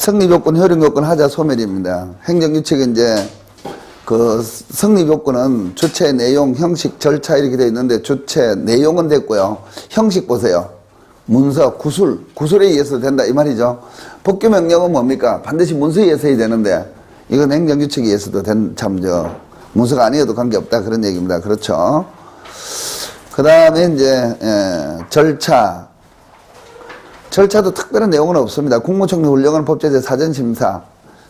성립요건, 효력요건, 하자, 소멸입니다. 행정규칙은 이제 그 성립요건은 주체, 내용, 형식, 절차 이렇게 되어 있는데 주체, 내용은 됐고요. 형식 보세요. 문서, 구술에 의해서 된다 이 말이죠. 법규명령은 뭡니까? 반드시 문서에 의해서 해야 되는데 이건 행정규칙에 의해서도 문서가 아니어도 관계없다 그런 얘기입니다. 그렇죠. 그 다음에 이제 절차도 특별한 내용은 없습니다. 국무총리 훈령은 법제처 사전심사,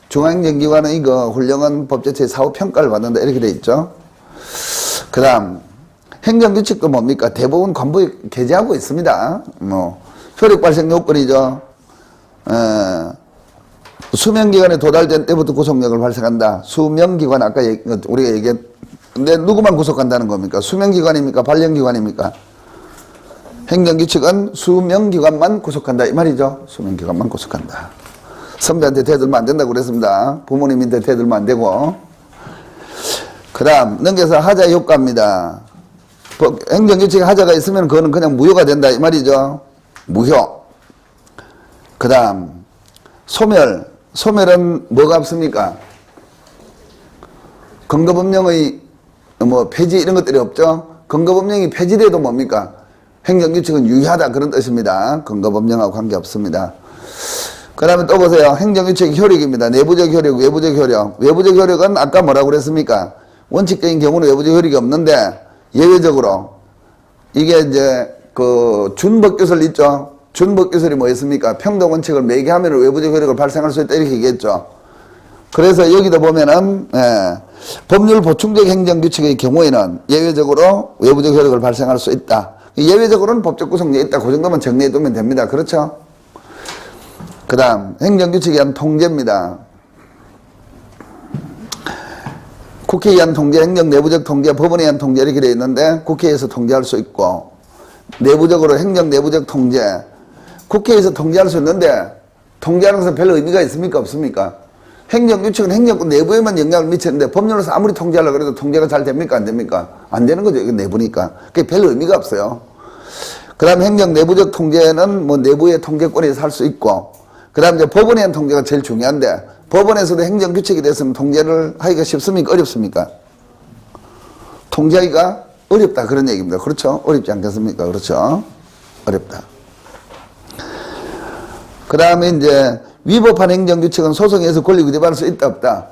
중앙행정기관은 이거 훈령은 법제처의 사후평가를 받는다 이렇게 돼 있죠. 그 다음 행정규칙도 뭡니까? 대부분 관부에 게재하고 있습니다. 효력 발생 요건이죠. 수명기간에 도달된 때부터 구속력을 발생한다. 수명기간 아까 우리가 얘기했는데 누구만 구속한다는 겁니까? 수명기관입니까? 발령기관입니까? 행정규칙은 수명기관만 구속한다 이 말이죠. 수명기관만 구속한다. 선배한테 대들면 안 된다고 그랬습니다. 부모님한테 대들면 안 되고. 그 다음 넘겨서 하자 효과입니다. 행정규칙에 하자가 있으면 그거는 그냥 무효가 된다 이 말이죠. 무효. 그 다음 소멸은 뭐가 없습니까? 근거법령의 폐지 이런 것들이 없죠. 근거법령이 폐지돼도 뭡니까? 행정규칙은 유효하다 그런 뜻입니다. 근거법령하고 관계없습니다. 그 다음에 또 보세요. 행정규칙 효력입니다. 내부적 효력, 외부적 효력. 외부적 효력은 아까 뭐라고 그랬습니까? 원칙적인 경우는 외부적 효력이 없는데 예외적으로 이게 이제 그 준법규설 있죠. 준법규설이 뭐였습니까? 평등원칙을 매개하면 외부적 효력을 발생할 수 있다 이렇게 얘기했죠. 그래서 여기도 보면은 법률 보충적 행정규칙의 경우에는 예외적으로 외부적 효력을 발생할 수 있다. 예외적으로는 법적 구성력이 있다. 그 정도만 정리해 두면 됩니다. 그렇죠? 그 다음 행정규칙에 의한 통제입니다. 국회에 의한 통제, 행정 내부적 통제, 법원에 의한 통제 이렇게 되어 있는데 국회에서 통제할 수 있고 내부적으로 행정 내부적 통제 국회에서 통제할 수 있는데 통제하는 것은 별 의미가 있습니까? 없습니까? 행정규칙은 행정권 내부에만 영향을 미치는데 법률로서 아무리 통제하려고 해도 통제가 잘 됩니까? 안 됩니까? 안 되는 거죠. 이건 내부니까. 그게 별 의미가 없어요. 그 다음 행정 내부적 통제는 내부의 통제권에서 할 수 있고 그 다음 이제 법원에 의한 통제가 제일 중요한데 법원에서도 행정규칙이 됐으면 통제를 하기가 쉽습니까? 어렵습니까? 통제하기가 어렵다 그런 얘기입니다. 그렇죠? 어렵지 않겠습니까? 그렇죠? 어렵다. 그 다음에 이제 위법한 행정규칙은 소송에서 권리 위반할 수 있다 없다.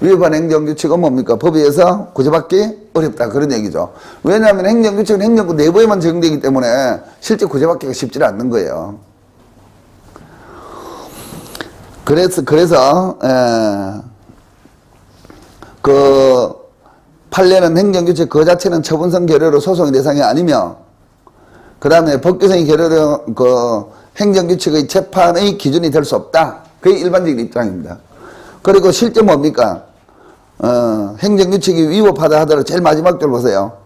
위법한 행정규칙은 뭡니까? 법에 의해서 구제받기 어렵다 그런 얘기죠. 왜냐하면 행정규칙은 행정부 내부에만 적용되기 때문에 실제 구제받기가 쉽지 않는 거예요. 그래서 그 판례는 행정규칙 그 자체는 처분성 결여로 소송의 대상이 아니며 그 다음에 법규성의 결여로 그 행정규칙의 재판의 기준이 될 수 없다. 그게 일반적인 입장입니다. 그리고 실제 뭡니까? 행정규칙이 위법하다 하더라도 제일 마지막 줄 보세요.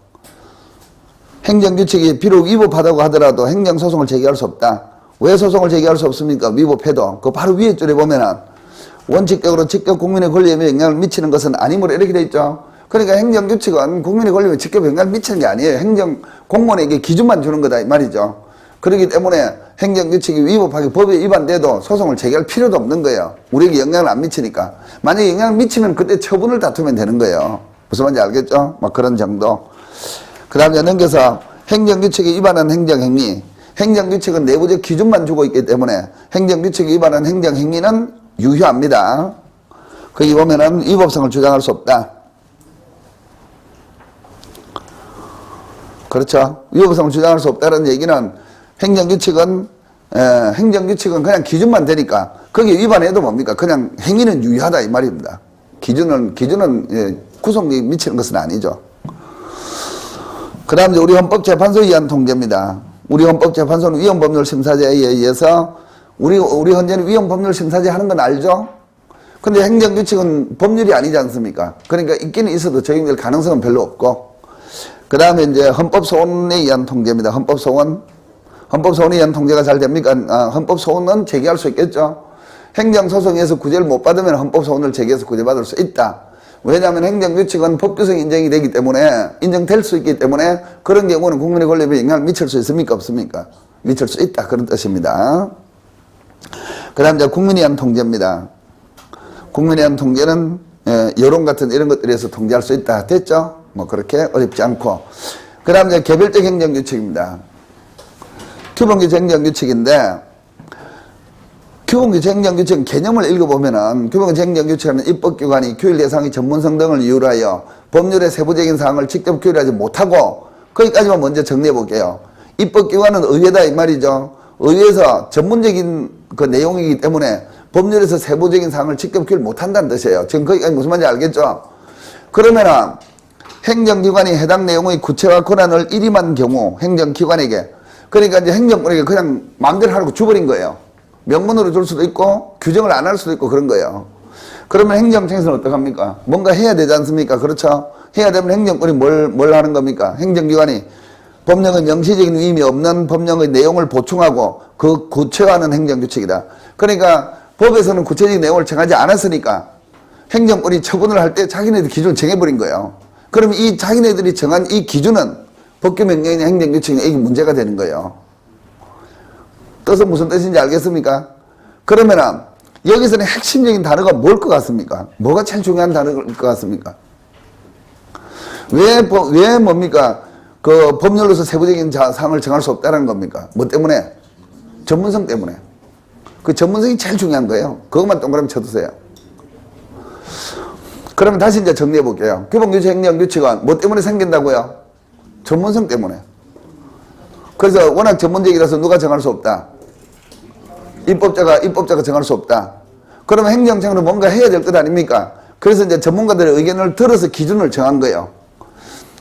행정규칙이 비록 위법하다고 하더라도 행정소송을 제기할 수 없다. 왜 소송을 제기할 수 없습니까? 위법해도. 그 바로 위에 줄에 보면은 원칙적으로 직접 국민의 권리에 영향을 미치는 것은 아니므로 이렇게 돼 있죠. 그러니까 행정규칙은 국민의 권리에 직접 영향을 미치는 게 아니에요. 공무원에게 기준만 주는 거다 이 말이죠. 그렇기 때문에 행정규칙이 위법하게 법에 위반돼도 소송을 제기할 필요도 없는 거예요. 우리에게 영향을 안 미치니까. 만약에 영향을 미치면 그때 처분을 다투면 되는 거예요. 무슨 말인지 알겠죠? 막 그런 정도. 그 다음에 넘겨서 행정규칙에 위반한 행정행위. 행정규칙은 내부적 기준만 주고 있기 때문에 행정규칙에 위반한 행정행위는 유효합니다. 거기 보면은 위법성을 주장할 수 없다. 그렇죠? 위법성을 주장할 수 없다는 얘기는 행정규칙은 그냥 기준만 되니까 거기에 위반해도 뭡니까? 그냥 행위는 유효하다 이 말입니다. 기준은 구속력이 미치는 것은 아니죠. 그 다음 이제 우리 헌법재판소에 의한 통제입니다. 우리 헌법재판소는 위헌법률심사제에 의해서 우리 현재는 위헌법률심사제 하는 건 알죠? 근데 행정규칙은 법률이 아니지 않습니까? 그러니까 있기는 있어도 적용될 가능성은 별로 없고 그 다음에 이제 헌법소원에 의한 통제입니다. 헌법소원에 의한 통제가 잘 됩니까? 헌법소원은 제기할 수 있겠죠. 행정소송에서 구제를 못 받으면 헌법소원을 제기해서 구제받을 수 있다. 왜냐하면 행정규칙은 법규성 인정이 되기 때문에 인정될 수 있기 때문에 그런 경우는 국민의 권리에 영향을 미칠 수 있습니까? 없습니까? 미칠 수 있다. 그런 뜻입니다. 그 다음 이제 국민에 의한 통제입니다. 국민에 의한 통제는 여론 같은 이런 것들에서 통제할 수 있다. 됐죠? 뭐 그렇게 어렵지 않고. 그 다음 이제 개별적 행정규칙입니다. 규범규칙 행정규칙인데, 규범규칙 행정규칙 개념을 읽어보면은 규범규칙 행정규칙은 입법기관이 규율 대상의 전문성 등을 이유로 하여 법률의 세부적인 사항을 직접 규율하지 못하고, 거기까지만 먼저 정리해 볼게요. 입법기관은 의회다 이 말이죠. 의회에서 전문적인 그 내용이기 때문에 법률에서 세부적인 사항을 직접 규율 못한다는 뜻이에요. 지금 거기까지 무슨 말인지 알겠죠? 그러면은 행정기관이 해당 내용의 구체화 권한을 일임한 경우 행정기관에게, 그러니까 이제 행정권에게 그냥 마음대로 하라고 줘버린 거예요. 명문으로 줄 수도 있고 규정을 안 할 수도 있고 그런 거예요. 그러면 행정청에서는 어떡합니까? 뭔가 해야 되지 않습니까? 그렇죠? 해야 되면 행정권이 뭘 하는 겁니까? 행정기관이 법령의 명시적인 의미 없는 법령의 내용을 보충하고 그 구체화하는 행정규칙이다. 그러니까 법에서는 구체적인 내용을 정하지 않았으니까 행정권이 처분을 할 때 자기네들 기준을 정해버린 거예요. 그러면 이 자기네들이 정한 이 기준은 법규명령이나 행정규칙이나 이게 문제가 되는 거예요. 뜻은 무슨 뜻인지 알겠습니까? 그러면은 여기서는 핵심적인 단어가 뭘 것 같습니까? 뭐가 제일 중요한 단어일 것 같습니까? 왜 뭡니까? 그 법률로서 세부적인 사항을 정할 수 없다는 겁니까? 뭐 때문에? 전문성 때문에. 그 전문성이 제일 중요한 거예요. 그것만 동그라미 쳐두세요. 그러면 다시 이제 정리해 볼게요. 규범규칙, 행정규칙은 뭐 때문에 생긴다고요? 전문성 때문에. 그래서 워낙 전문적이라서 누가 정할 수 없다. 입법자가 정할 수 없다. 그러면 행정청으로 뭔가 해야 될 것 아닙니까? 그래서 이제 전문가들의 의견을 들어서 기준을 정한 거예요.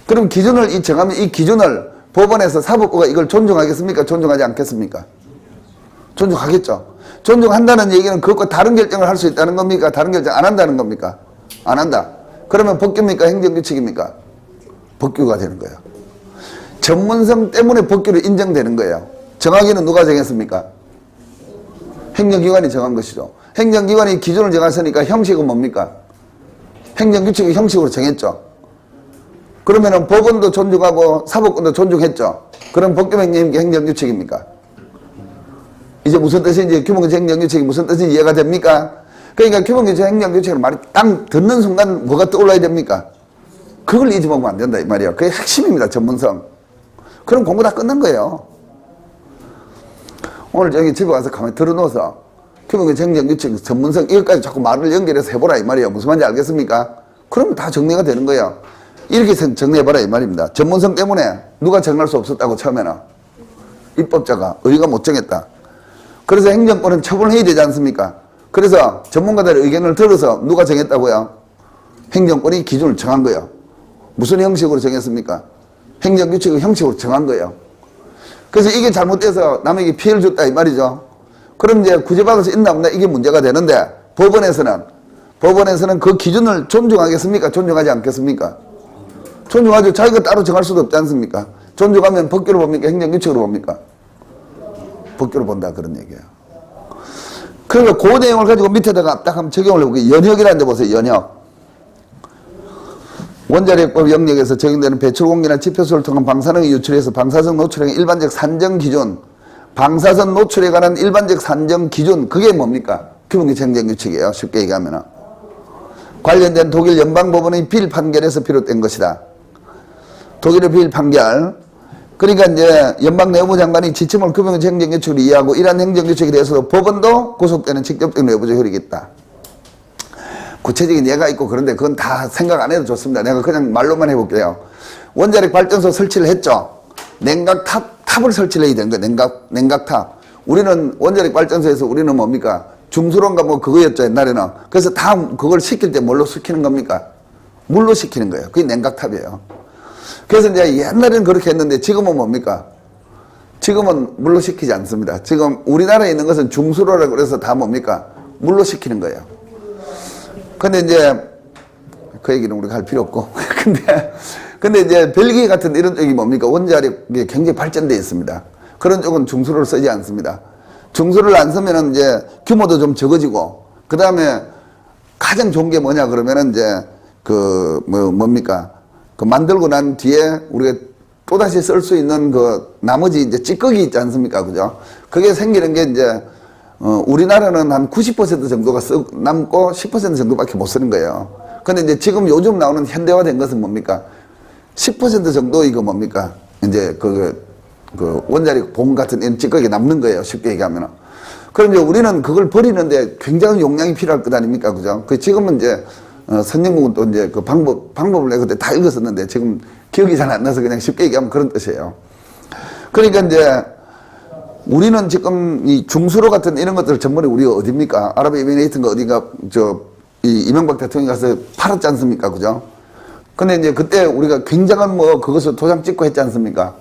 그럼 기준을 정하면 이 기준을 법원에서 사법부가 이걸 존중하겠습니까? 존중하지 않겠습니까? 존중하겠죠. 존중한다는 얘기는 그것과 다른 결정을 할 수 있다는 겁니까? 다른 결정 안 한다는 겁니까? 안 한다. 그러면 법규입니까? 행정규칙입니까? 법규가 되는 거예요. 전문성 때문에 법규로 인정되는 거예요. 정하기는 누가 정했습니까? 행정기관이 정한 것이죠. 행정기관이 기준을 정했으니까 형식은 뭡니까? 행정규칙의 형식으로 정했죠. 그러면은 법원도 존중하고 사법권도 존중했죠. 그럼 법규명령이 행정규칙입니까? 이제 무슨 뜻인지, 규범규칙 행정규칙이 무슨 뜻인지 이해가 됩니까? 그러니까 규범규칙 행정규칙을 말이 딱 듣는 순간 뭐가 떠올라야 됩니까? 그걸 잊어먹으면 안 된다 이 말이야. 그게 핵심입니다. 전문성. 그럼 공부 다 끝난 거예요. 오늘 저기 집에 와서 가만히 들어놓아서 규범규칙 행정규칙 전문성 이것까지 자꾸 말을 연결해서 해보라 이 말이에요. 무슨 말인지 알겠습니까? 그러면 다 정리가 되는 거예요. 이렇게 정리해봐라 이 말입니다. 전문성 때문에 누가 정할 수 없었다고 처음에는. 입법자가 의회가 못 정했다. 그래서 행정권은 처분을 해야 되지 않습니까? 그래서 전문가들의 의견을 들어서 누가 정했다고요? 행정권이 기준을 정한 거예요. 무슨 형식으로 정했습니까? 행정규칙의 형식으로 정한 거예요. 그래서 이게 잘못돼서 남에게 피해를 줬다 이 말이죠. 그럼 이제 구제받을 수 있나 없나 이게 문제가 되는데 법원에서는 그 기준을 존중하겠습니까? 존중하지 않겠습니까? 존중하죠. 자기가 따로 정할 수도 없지 않습니까? 존중하면 법규로 봅니까? 행정규칙으로 봅니까? 법규로 본다 그런 얘기예요. 그러니까 그 내용을 가지고 밑에다가 딱 한번 적용을 해볼게요. 연혁이라는 데 보세요. 연혁. 원자력법 영역에서 적용되는 배출공기나 지표수를 통한 방사능의 유출에서 방사선 노출의 일반적 산정 기준, 방사선 노출에 관한 일반적 산정 기준, 그게 뭡니까? 규범규칙 행정규칙이에요. 쉽게 얘기하면. 관련된 독일 연방법원의 비일 판결에서 비롯된 것이다. 독일의 비일 판결. 그러니까 이제 연방내무부 장관이 지침을 규범규칙 행정규칙으로 이해하고 이러한 행정규칙에 대해서도 법원도 구속되는 직접적 내부적 효력이 있다. 구체적인 예가 있고 그런데 그건 다 생각 안 해도 좋습니다. 내가 그냥 말로만 해볼게요. 원자력 발전소 설치를 했죠. 냉각탑을 설치를 해야 되는 거예요. 냉각탑. 우리는 원자력 발전소에서 우리는 뭡니까? 중수론가 뭐 그거였죠. 옛날에는. 그래서 다 그걸 시킬 때 뭘로 시키는 겁니까? 물로 시키는 거예요. 그게 냉각탑이에요. 그래서 이제 옛날에는 그렇게 했는데 지금은 뭡니까? 지금은 물로 시키지 않습니다. 지금 우리나라에 있는 것은 중수로라고 그래서 다 뭡니까? 물로 시키는 거예요. 근데 이제 그 얘기는 우리가 할 필요 없고. 근데 이제 벨기에 같은 이런 쪽이 뭡니까? 원자력이 굉장히 발전되어 있습니다. 그런 쪽은 중수로를 쓰지 않습니다. 중수로를 안 쓰면은 이제 규모도 좀 적어지고, 그 다음에 가장 좋은 게 뭐냐 그러면은 이제 뭡니까? 그 만들고 난 뒤에 우리가 또다시 쓸 수 있는 그 나머지 이제 찌꺼기 있지 않습니까? 그죠? 그게 생기는 게 이제 우리나라는 한 90% 정도가 남고 10% 정도밖에 못 쓰는 거예요. 근데 이제 지금 요즘 나오는 현대화된 것은 뭡니까? 10% 정도 이거 뭡니까? 이제 그 원자리 봉 같은 이런 찌꺼기 남는 거예요. 쉽게 얘기하면은. 그럼 이제 우리는 그걸 버리는데 굉장히 용량이 필요할 것 아닙니까? 그죠? 그 지금은 이제, 선진국은 또 이제 그 방법을 내가 그때 다 읽었었는데 지금 기억이 잘 안 나서 그냥 쉽게 얘기하면 그런 뜻이에요. 그러니까 이제 우리는 지금 이 중수로 같은 이런 것들 전번에 우리가 어딥니까? 아랍에미레이트인가 어딘가 이 이명박 대통령이 가서 팔았지 않습니까? 그죠? 근데 이제 그때 우리가 굉장한 그것을 도장 찍고 했지 않습니까?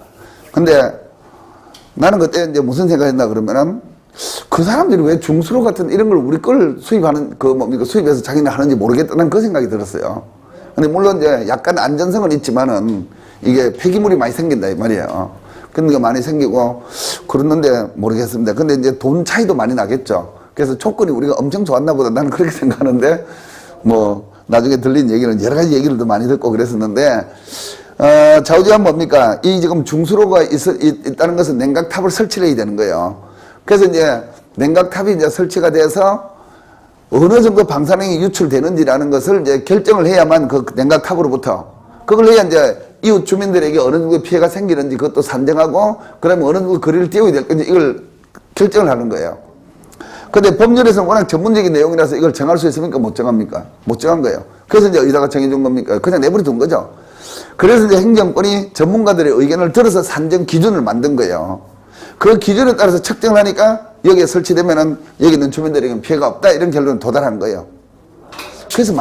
근데 나는 그때 이제 무슨 생각했나 그러면은 그 사람들이 왜 중수로 같은 이런 걸 우리 걸 수입하는 수입해서 자기는 하는지 모르겠다. 난 그 생각이 들었어요. 근데 물론 이제 약간 안전성은 있지만은 이게 폐기물이 많이 생긴다 이 말이에요. 그런 게 많이 생기고 그러는데 모르겠습니다. 근데 이제 돈 차이도 많이 나겠죠. 그래서 조건이 우리가 엄청 좋았나 보다 나는 그렇게 생각하는데 나중에 들린 얘기는 여러 가지 얘기를 더 많이 듣고 그랬었는데 좌우지간 뭡니까? 이 지금 중수로가 있다는 것은 냉각탑을 설치를 해야 되는 거예요. 그래서 이제 냉각탑이 이제 설치가 돼서 어느 정도 방사능이 유출되는지라는 것을 이제 결정을 해야만 그 냉각탑으로부터 그걸 해야 이제 이웃 주민들에게 어느 정도 피해가 생기는지 그것도 산정하고 그러면 어느 정도 거리를 띄워야 될 건지 이걸 결정을 하는 거예요. 근데 법률에서는 워낙 전문적인 내용이라서 이걸 정할 수 있습니까? 못 정합니까? 못 정한 거예요. 그래서 이제 의사가 정해준 겁니까? 그냥 내버려 둔 거죠. 그래서 이제 행정권이 전문가들의 의견을 들어서 산정 기준을 만든 거예요. 그 기준에 따라서 측정을 하니까 여기에 설치되면은 여기 있는 주민들에게는 피해가 없다 이런 결론에 도달한 거예요. 그래서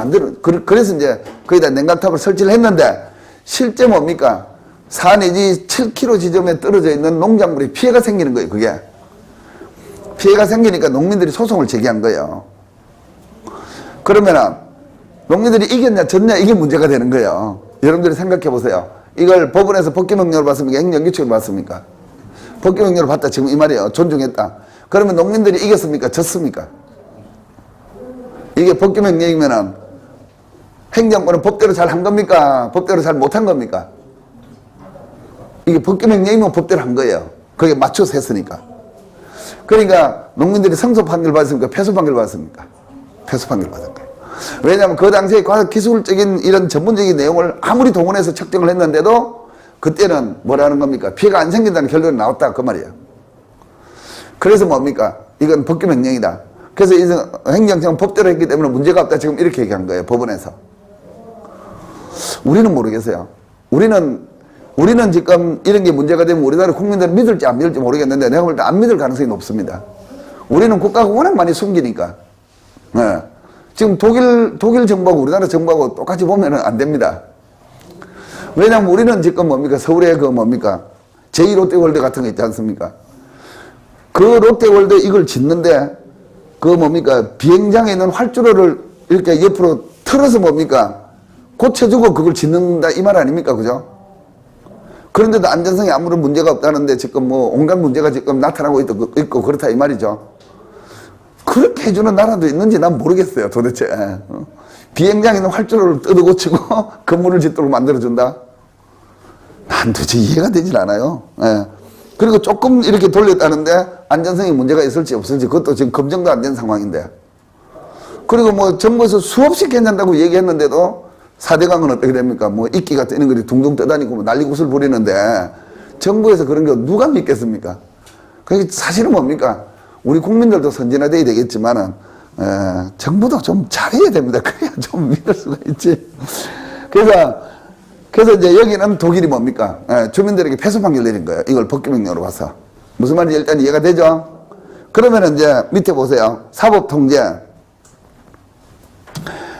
그래서 이제 거기다 냉각탑을 설치를 했는데 실제 뭡니까? 4 내지 7km 지점에 떨어져 있는 농작물이 피해가 생기는 거예요. 그게. 피해가 생기니까 농민들이 소송을 제기한 거예요. 그러면은 농민들이 이겼냐 졌냐 이게 문제가 되는 거예요. 여러분들이 생각해 보세요. 이걸 법원에서 법규명령을 받습니까? 행정규칙을 받습니까? 법규명령을 받다 지금 이 말이에요. 존중했다. 그러면 농민들이 이겼습니까? 졌습니까? 이게 법규명령이면은 행정권은 법대로 잘 한 겁니까? 법대로 잘 못한 겁니까? 이게 법규명령이면 법대로 한 거예요. 거기에 맞춰서 했으니까. 그러니까 농민들이 승소 판결 받았습니까? 패소 판결 받았습니까? 패소 판결 받은 거예요. 왜냐하면 그 당시에 과학기술적인 이런 전문적인 내용을 아무리 동원해서 측정을 했는데도 그때는 뭐라는 겁니까? 피해가 안 생긴다는 결론이 나왔다 그 말이에요. 그래서 뭡니까? 이건 법규명령이다. 그래서 행정처는 법대로 했기 때문에 문제가 없다 지금 이렇게 얘기한 거예요. 법원에서. 우리는 모르겠어요. 우리는 지금 이런 게 문제가 되면 우리나라 국민들은 믿을지 안 믿을지 모르겠는데 내가 볼 때 안 믿을 가능성이 높습니다. 우리는 국가가 워낙 많이 숨기니까. 네. 지금 독일 정부하고 우리나라 정부하고 똑같이 보면은 안 됩니다. 왜냐면 우리는 지금 뭡니까? 서울에 제2롯데월드 같은 거 있지 않습니까? 그 롯데월드 이걸 짓는데 비행장에 있는 활주로를 이렇게 옆으로 틀어서 고쳐주고 그걸 짓는다 이 말 아닙니까? 그죠? 그런데도 안전성에 아무런 문제가 없다는데 지금 온갖 문제가 지금 나타나고 있고 그렇다 이 말이죠. 그렇게 해주는 나라도 있는지 난 모르겠어요, 도대체. 비행장에 있는 활주로를 뜯어 고치고 건물을 짓도록 만들어준다? 난 도대체 이해가 되질 않아요. 예. 그리고 조금 이렇게 돌렸다는데 안전성에 문제가 있을지 없을지 그것도 지금 검증도 안 된 상황인데. 그리고 정부에서 수없이 괜찮다고 얘기했는데도 4대강은 어떻게 됩니까? 이끼 같은 이런 것이 둥둥 떠다니고 난리굿을 부리는데 정부에서 그런 거 누가 믿겠습니까? 그게 사실은 뭡니까? 우리 국민들도 선진화돼야 되겠지만은 정부도 좀 잘해야 됩니다. 그래야 좀 믿을 수가 있지. 그래서 이제 여기는 독일이 뭡니까? 주민들에게 패소 판결 내린 거예요. 이걸 법규명령으로 봐서. 무슨 말인지 일단 이해가 되죠? 그러면은 이제 밑에 보세요. 사법통제.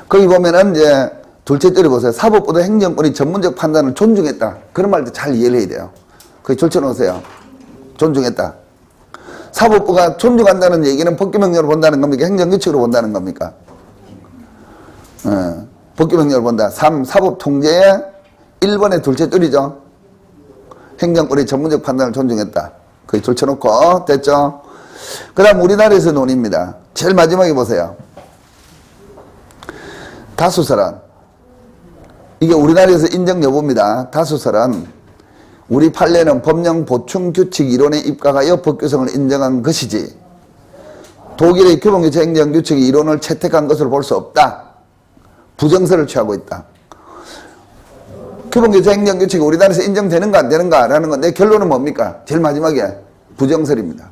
거기 보면은 이제 둘째 줄에 보세요. 사법부도 행정권이 전문적 판단을 존중했다. 그런 말도 잘 이해를 해야 돼요. 거기 줄쳐놓으세요. 존중했다. 사법부가 존중한다는 얘기는 법규명령으로 본다는 겁니까? 행정규칙으로 본다는 겁니까? 법규명령으로 본다. 3. 사법통제의 1번의 둘째 줄이죠. 행정권이 전문적 판단을 존중했다. 거기 줄쳐놓고 됐죠? 그 다음 우리나라에서 논의입니다. 제일 마지막에 보세요. 다수설안. 이게 우리나라에서 인정 여부입니다. 다수설안. 우리 판례는 법령 보충 규칙 이론에 입각하여 법규성을 인정한 것이지 독일의 규범규칙 행정규칙이 이론을 채택한 것으로 볼 수 없다. 부정설을 취하고 있다. 규범규칙 행정규칙이 우리나라에서 인정되는가 안 되는가라는 건 내 결론은 뭡니까? 제일 마지막에 부정설입니다.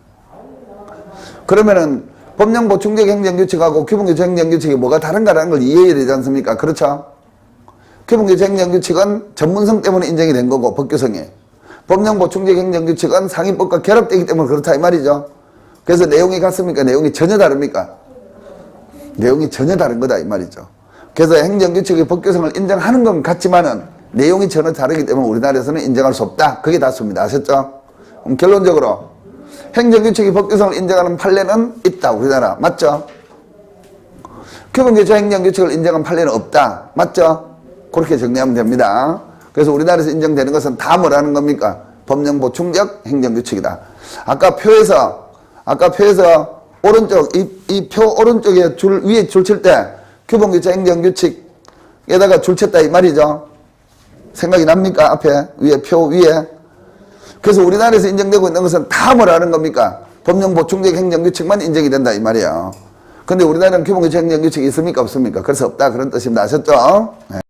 그러면은 법령 보충적 행정규칙하고 규범규칙 행정규칙이 뭐가 다른가라는 걸 이해해야 되지 않습니까? 그렇죠? 규범규칙 행정규칙은 전문성 때문에 인정이 된 거고 법규성이. 법령 보충적 행정규칙은 상위법과 결합되기 때문에 그렇다 이 말이죠. 그래서 내용이 같습니까? 내용이 전혀 다릅니까? 내용이 전혀 다른 거다 이 말이죠. 그래서 행정규칙의 법규성을 인정하는 건 같지만은 내용이 전혀 다르기 때문에 우리나라에서는 인정할 수 없다. 그게 다수입니다. 아셨죠? 그럼 결론적으로 행정규칙의 법규성을 인정하는 판례는 있다. 우리나라. 맞죠? 규범규칙 행정규칙을 인정한 판례는 없다. 맞죠? 그렇게 정리하면 됩니다. 그래서 우리나라에서 인정되는 것은 다 뭐라는 겁니까? 법령 보충적 행정규칙이다. 아까 표에서 오른쪽 이 표 오른쪽에 위에 줄 칠 때 규범규칙 행정규칙에다가 줄 쳤다 이 말이죠. 생각이 납니까? 앞에 위에 표 위에. 그래서 우리나라에서 인정되고 있는 것은 다 뭐라는 겁니까? 법령 보충적 행정규칙만 인정이 된다 이 말이에요. 근데 우리나라는 규범규칙 행정규칙이 있습니까? 없습니까? 그래서 없다 그런 뜻입니다. 아셨죠? 네.